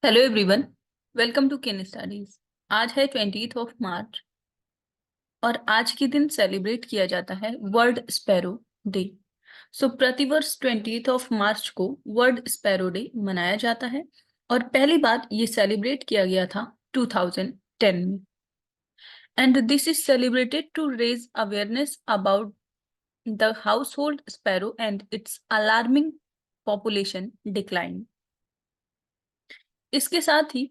Hello everyone, welcome to Ken studies. आज है 20 मार्च और आज के दिन सेलिब्रेट किया जाता है वर्ल्ड स्पैरो डे। प्रतिवर्ष 20 मार्च को वर्ल्ड स्पैरो डे मनाया जाता है और पहली बार ये सेलिब्रेट किया गया था 2010 में। And this is celebrated to raise awareness about the household sparrow and its alarming population decline. इसके साथ ही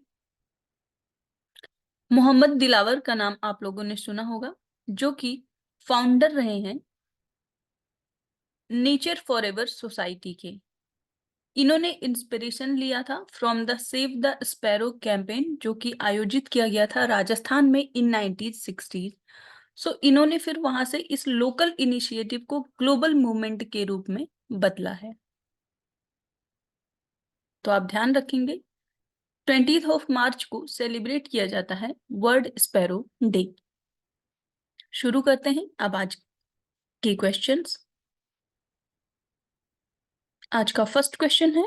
मोहम्मद दिलावर का नाम आप लोगों ने सुना होगा, जो कि फाउंडर रहे हैं नेचर फॉरएवर सोसाइटी के। इन्होंने इंस्पिरेशन लिया था from the save the sparrow campaign, जो कि आयोजित किया गया था राजस्थान में इन 1960s। इन्होंने फिर वहां से इस लोकल इनिशिएटिव को ग्लोबल मूवमेंट के रूप में बदला है। तो आप ध्यान रखेंगे 20 मार्च को सेलिब्रेट किया जाता है वर्ल्ड स्पैरो डे। शुरू करते हैं अब आज के क्वेश्चंस। आज का फर्स्ट क्वेश्चन है,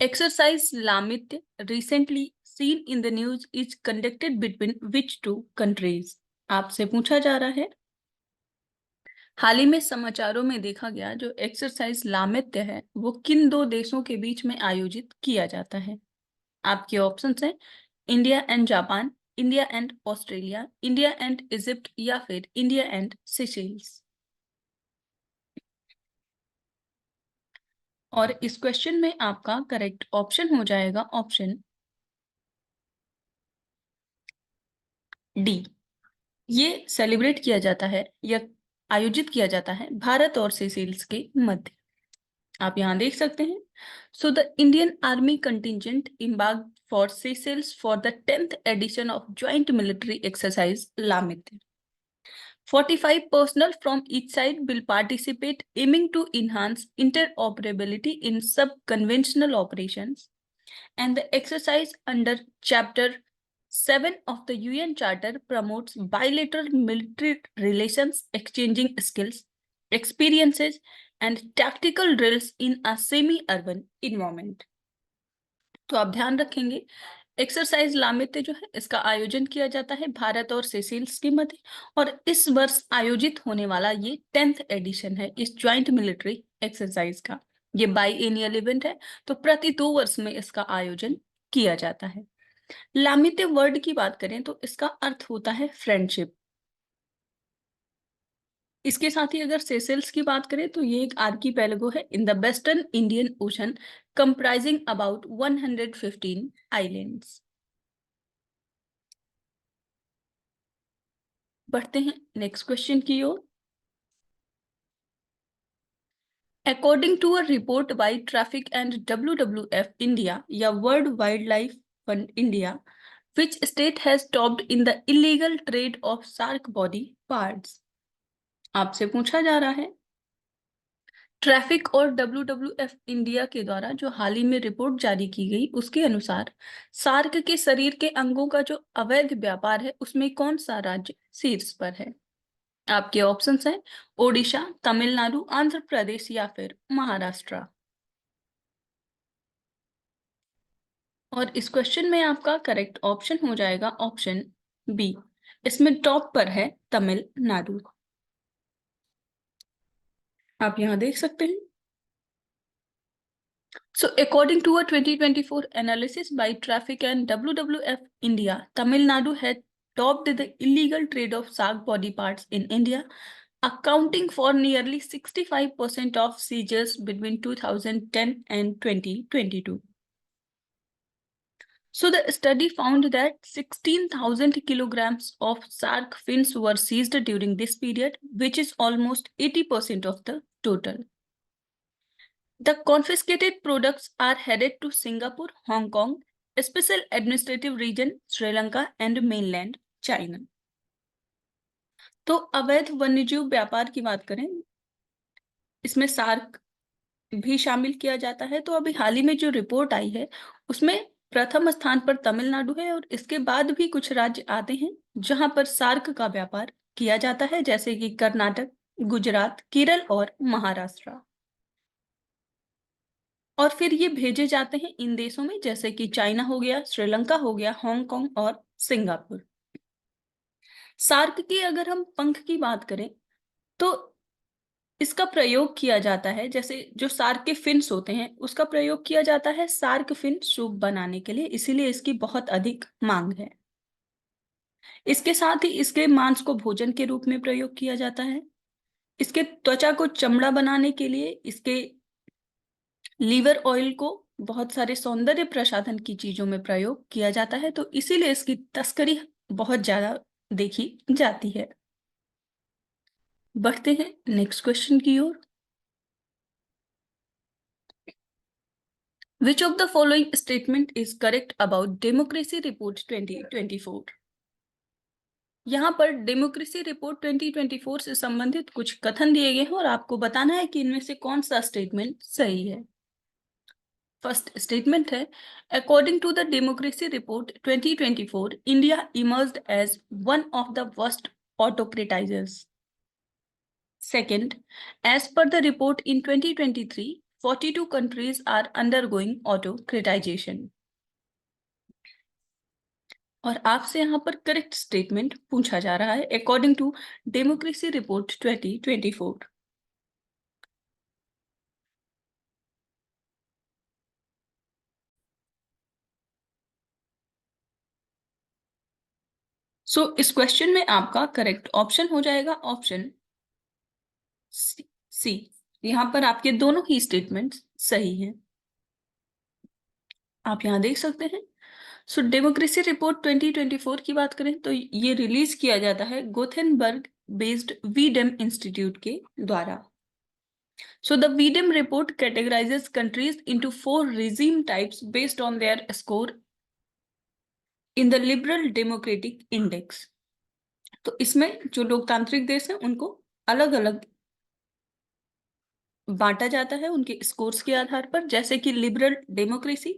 exercise Lamitiye recently seen in the news is conducted between which two countries. आपसे पूछा जा रहा है हाल ही में समाचारों में देखा गया जो एक्सरसाइज लामित्य है वो किन दो देशों के बीच में आयोजित किया जाता है। आपके ऑप्शंस हैं India and Japan, India and Australia, India and Egypt या फिर इंडिया एंड सिशेल्स। और इस क्वेश्चन में आपका करेक्ट ऑप्शन हो जाएगा ऑप्शन डी। ये सेलिब्रेट किया जाता है या आयोजित किया जाता है भारत और सेशेल्स के मध्य। आप यहाँ देख सकते हैं, the Indian army contingent embarked for Seychelles for the 10th edition of joint military exercise Lamitiye. 45 personnel from each side will participate, aiming to enhance interoperability in sub-conventional operations. And the exercise under Chapter 7 of the UN Charter promotes bilateral military relations, exchanging skills, experiences, and tactical drills in a semi-urban environment. तो आप ध्यान रखेंगे exercise लामित्य जो है इसका आयोजन किया जाता है भारत और सेशेल्स के मध्य, और इस वर्ष आयोजित होने वाला ये 10th एडिशन है इस ज्वाइंट मिलिट्री एक्सरसाइज का। ये बाईएनियल इवेंट है, तो प्रति 2 वर्ष में इसका आयोजन किया जाता है। लामित्य वर्ड की बात करें तो इसका अर्थ होता है फ्रेंडशिप। इसके साथ ही अगर सेशेल्स की बात करें तो ये एक आर्कीपेलागो है in the western Indian ocean comprising about 115 islands. बढ़ते हैं नेक्स्ट क्वेश्चन की ओर। According to a report by traffic and WWF India या world wildlife fund India, which state has topped in the illegal trade of shark body parts? आपसे पूछा जा रहा है ट्रैफिक और WWF इंडिया के द्वारा जो हाल ही में रिपोर्ट जारी की गई उसके अनुसार सार्क के शरीर के अंगों का जो अवैध व्यापार है उसमें कौन सा राज्य शीर्ष पर है। आपके ऑप्शंस हैं ओडिशा, तमिलनाडु, आंध्र प्रदेश या फिर महाराष्ट्र। और इस क्वेश्चन में आपका करेक्ट ऑप्शन हो जाएगा ऑप्शन बी। इसमें टॉप पर है तमिलनाडु। आप यहां देख सकते हैं। According to a 2024 analysis by Traffic and WWF India, Tamil Nadu had topped the illegal trade of shark body parts in India, accounting for nearly 65% of seizures between 2010 and 2022. The study found that 16,000 kilograms of shark fins were seized during this period, which is almost 80% of the total. The confiscated products are headed to Singapore, Hong Kong, Special Administrative Region, Sri Lanka and mainland China. तो अवैध वन्यजीव व्यापार की बात करें, इसमें SAARC भी शामिल किया जाता है। तो अभी हाल ही में जो रिपोर्ट आई है उसमें प्रथम स्थान पर तमिलनाडु है और इसके बाद भी कुछ राज्य आते हैं जहां पर सार्क का व्यापार किया जाता है, जैसे कि कर्नाटक, गुजरात, केरल और महाराष्ट्र। और फिर ये भेजे जाते हैं इन देशों में, जैसे कि चाइना हो गया, श्रीलंका हो गया, हांगकांग और सिंगापुर। सार्क की अगर हम पंख की बात करें तो इसका प्रयोग किया जाता है, जैसे जो सार्क के फिन्स होते हैं उसका प्रयोग किया जाता है सार्क फिन सूप बनाने के लिए, इसीलिए इसकी बहुत अधिक मांग है। इसके साथ ही इसके मांस को भोजन के रूप में प्रयोग किया जाता है। इसके त्वचा को चमड़ा बनाने के लिए, इसके लीवर ऑयल को बहुत सारे सौंदर्य प्रसाधन की चीजों में प्रयोग किया जाता है, तो इसीलिए इसकी तस्करी बहुत ज्यादा देखी जाती है। बढ़ते हैं नेक्स्ट क्वेश्चन की ओर। Which of the following statement is correct about Democracy Report 2024? यहाँ पर डेमोक्रेसी रिपोर्ट 2024 से संबंधित कुछ कथन दिए गए हैं और आपको बताना है कि इनमें से कौन सा स्टेटमेंट सही है। फर्स्ट स्टेटमेंट है, according to the democracy report 2024, India emerged as one of the worst autocratizers. Second, as per the report in 2023, 42 countries are undergoing autocratization. और आपसे यहाँ पर करेक्ट स्टेटमेंट पूछा जा रहा है अकॉर्डिंग टू डेमोक्रेसी रिपोर्ट 2024। इस क्वेश्चन में आपका करेक्ट ऑप्शन हो जाएगा ऑप्शन सी। यहाँ पर आपके दोनों ही स्टेटमेंट सही हैं। आप यहाँ देख सकते हैं। डेमोक्रेसी रिपोर्ट 2024 की बात करें तो ये रिलीज किया जाता है गोथेनबर्ग बेस्ड वीडेम इंस्टीट्यूट के द्वारा। The VDEM report categorizes countries into 4 regime types based on their score in the Liberal Democratic Index. तो इसमें जो लोकतांत्रिक देश हैं उनको अलग अलग बांटा जाता है उनके स्कोर्स के आधार पर, जैसे कि liberal democracy,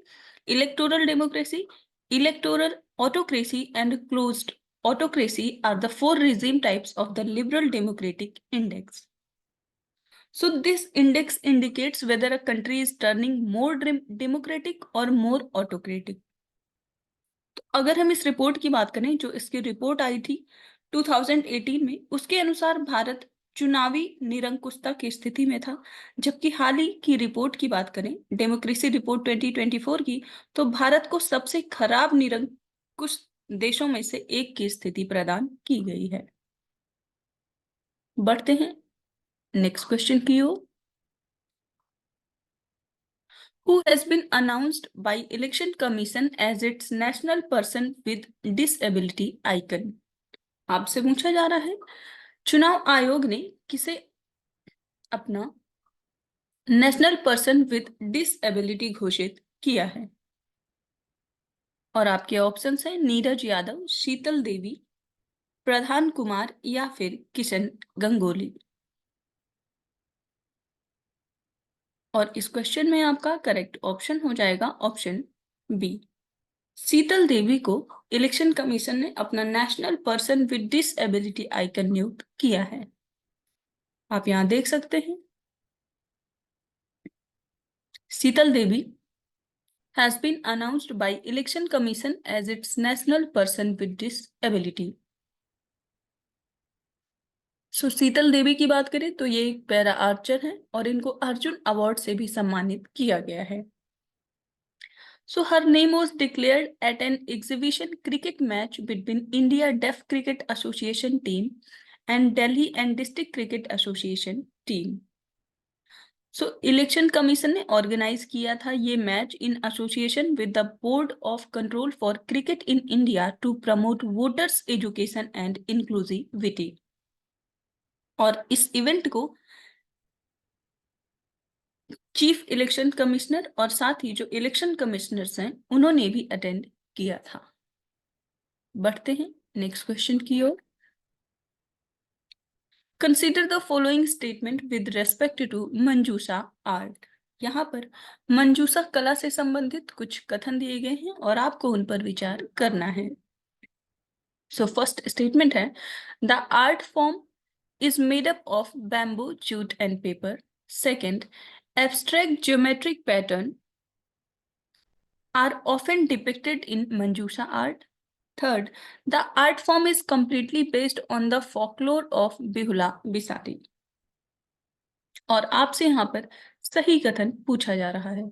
electoral democracy, electoral autocracy and closed autocracy are the 4 regime types of the Liberal Democratic Index. So this index indicates whether a country is turning more democratic or more autocratic. तो अगर हम इस report की बात करें, जो इसकी report आई थी 2018 में, उसके अनुसार भारत चुनावी निरंकुशता की स्थिति में था, जबकि हाल ही की रिपोर्ट की बात करें डेमोक्रेसी रिपोर्ट 2024 की, तो भारत को सबसे खराब निरंकुश देशों में से एक की स्थिति प्रदान की गई है। बढ़ते हैं नेक्स्ट क्वेश्चन की ओर। Who has been announced by Election Commission as its national person with disability icon? आपसे पूछा जा रहा है चुनाव आयोग ने किसे अपना नेशनल पर्सन विद डिसएबिलिटी घोषित किया है। और आपके ऑप्शंस हैं नीरज यादव, शीतल देवी, प्रधान कुमार या फिर किशन गंगोली। और इस क्वेश्चन में आपका करेक्ट ऑप्शन हो जाएगा ऑप्शन बी। शीतल देवी को इलेक्शन कमीशन ने अपना national person with disability icon नियुक्त किया है। आप यहां देख सकते हैं शीतल देवी has been announced by Election Commission as its national person with disability. शीतल देवी की बात करें तो ये एक पैरा आर्चर है और इनको अर्जुन अवार्ड से भी सम्मानित किया गया है। Her name was declared at an exhibition cricket match between India Deaf Cricket Association team and Delhi and District Cricket Association team. Election commission ने ऑर्गेनाइज किया था ये match in association with the board of control for cricket in India to promote voters education and inclusivity. और इस event को chief election commissioner और साथ ही जो इलेक्शन कमिश्नर्स हैं उन्होंने भी अटेंड किया था। बढ़ते हैं नेक्स्ट क्वेश्चन की ओर। Consider the following statement with respect to Manjusha art. यहाँ पर मंजूषा कला से संबंधित कुछ कथन दिए गए हैं और आपको उन पर विचार करना है। फर्स्ट स्टेटमेंट है, the art form is made up of bamboo, jute and paper. Second, Abstract geometric pattern are often depicted in Manjusha art. Third, the art form is completely based on the folklore of Bihula Bisari. और आपसे यहाँ पर सही कथन पूछा जा रहा है।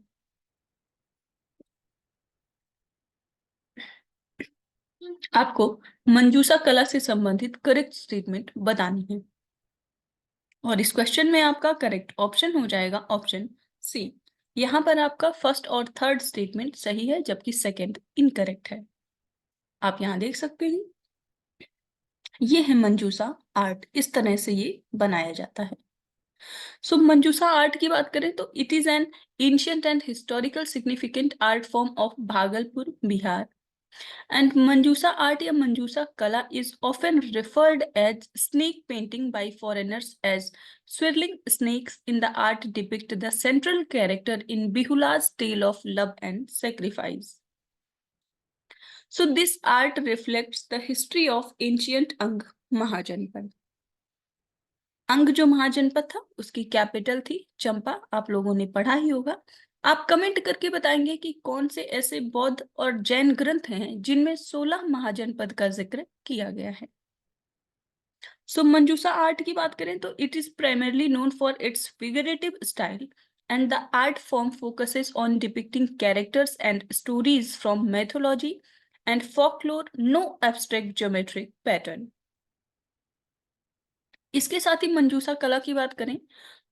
आपको मंजूषा कला से संबंधित करेक्ट स्टेटमेंट बतानी है और इस क्वेश्चन में आपका करेक्ट ऑप्शन हो जाएगा ऑप्शन सी। यहाँ पर आपका फर्स्ट और थर्ड स्टेटमेंट सही है जबकि सेकंड इनकरेक्ट है। आप यहाँ देख सकते हैं ये है मंजूषा आर्ट, इस तरह से ये बनाया जाता है। सो मंजूषा आर्ट की बात करें तो it is an ancient and historical significant art form of Bhagalpur Bihar. And Manjusa art या Manjusa kala is often referred as snake painting by foreigners, as swirling snakes in the art depict the central character in Bihula's tale of love and sacrifice. So this art reflects the history of ancient Ang Mahajanpad. अंग जो महाजनपद था उसकी capital थी चंपा, आप लोगों ने पढ़ा ही होगा। आप कमेंट करके बताएंगे कि कौन से ऐसे बौद्ध और जैन ग्रंथ हैं जिनमें 16 महाजनपद का जिक्र किया गया है। सो मंजूषा आर्ट की बात करें तो it is primarily known for its figurative style and the art form focuses on depicting characters and stories from mythology and folklore, no abstract geometric pattern. इसके साथ ही मंजूषा कला की बात करें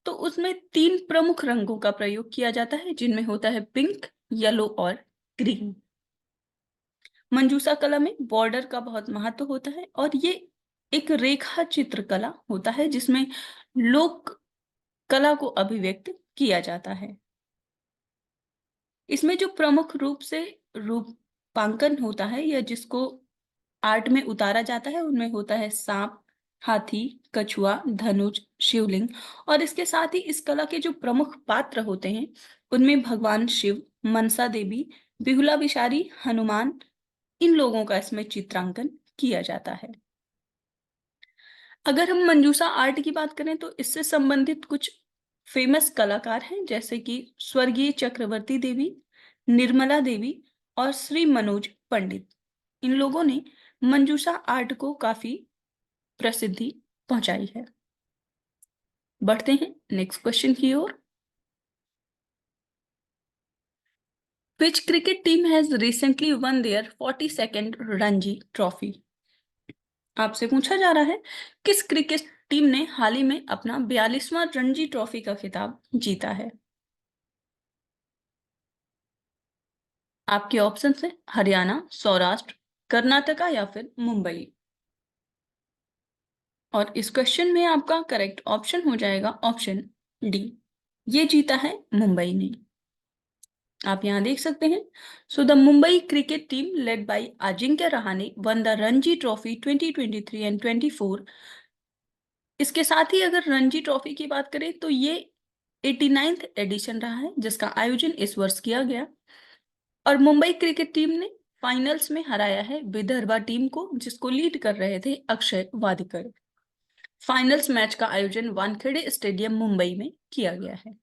तो उसमें 3 प्रमुख रंगों का प्रयोग किया जाता है जिनमें होता है पिंक, येलो और ग्रीन। मंजूषा कला में बॉर्डर का बहुत महत्व होता है और ये एक रेखा चित्रकला होता है जिसमें लोक कला को अभिव्यक्त किया जाता है। इसमें जो प्रमुख रूप से रूपांकन होता है या जिसको आर्ट में उतारा जाता है उनमें होता है सांप, हाथी, कछुआ, धनुष, शिवलिंग और इसके साथ ही इस कला के जो प्रमुख पात्र होते हैं उनमें भगवान शिव, मनसा देवी, बिहुला बिशारी, हनुमान, इन लोगों का इसमें चित्रांकन किया जाता है। अगर हम मंजूषा आर्ट की बात करें तो इससे संबंधित कुछ फेमस कलाकार हैं जैसे कि स्वर्गीय चक्रवर्ती देवी, निर्मला देवी और श्री मनोज पंडित। इन लोगों ने मंजूषा आर्ट को काफी प्रसिद्धि पहुंचाई है। बढ़ते हैं नेक्स्ट क्वेश्चन की ओर। Which cricket team has recently won their 42nd Ranji trophy? आपसे पूछा जा रहा है किस क्रिकेट टीम ने हाल ही में अपना 42वां रणजी ट्रॉफी का खिताब जीता है। आपके ऑप्शन है हरियाणा, सौराष्ट्र, कर्नाटका या फिर मुंबई। और इस क्वेश्चन में आपका करेक्ट ऑप्शन हो जाएगा ऑप्शन डी, ये जीता है मुंबई ने। आप यहां देख सकते हैं so the Mumbai cricket team led by Ajinkya Rahane one the Ranji trophy 2023 and 24। इसके साथ ही अगर रणजी ट्रॉफी की बात करें तो ये 89th एडिशन रहा है जिसका आयोजन इस वर्ष किया गया और मुंबई क्रिकेट टीम ने फाइनल्स में हराया है विदर्भा टीम को जिसको लीड कर रहे थे अक्षय वादिकर। फाइनल्स मैच का आयोजन वानखेड़े स्टेडियम मुंबई में किया गया है।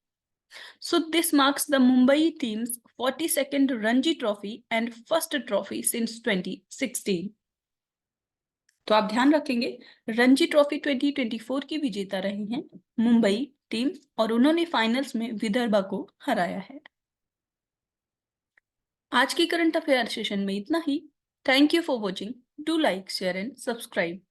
So this marks the Mumbai team's 42nd Ranji Trophy and first trophy since 2016. तो आप ध्यान रखेंगे रणजी ट्रॉफी 2024 की विजेता रही हैं मुंबई टीम और उन्होंने फाइनल्स में विदर्भा को हराया है। आज की करंट अफेयर सेशन में इतना ही। Thank you for watching. Do like, share and subscribe.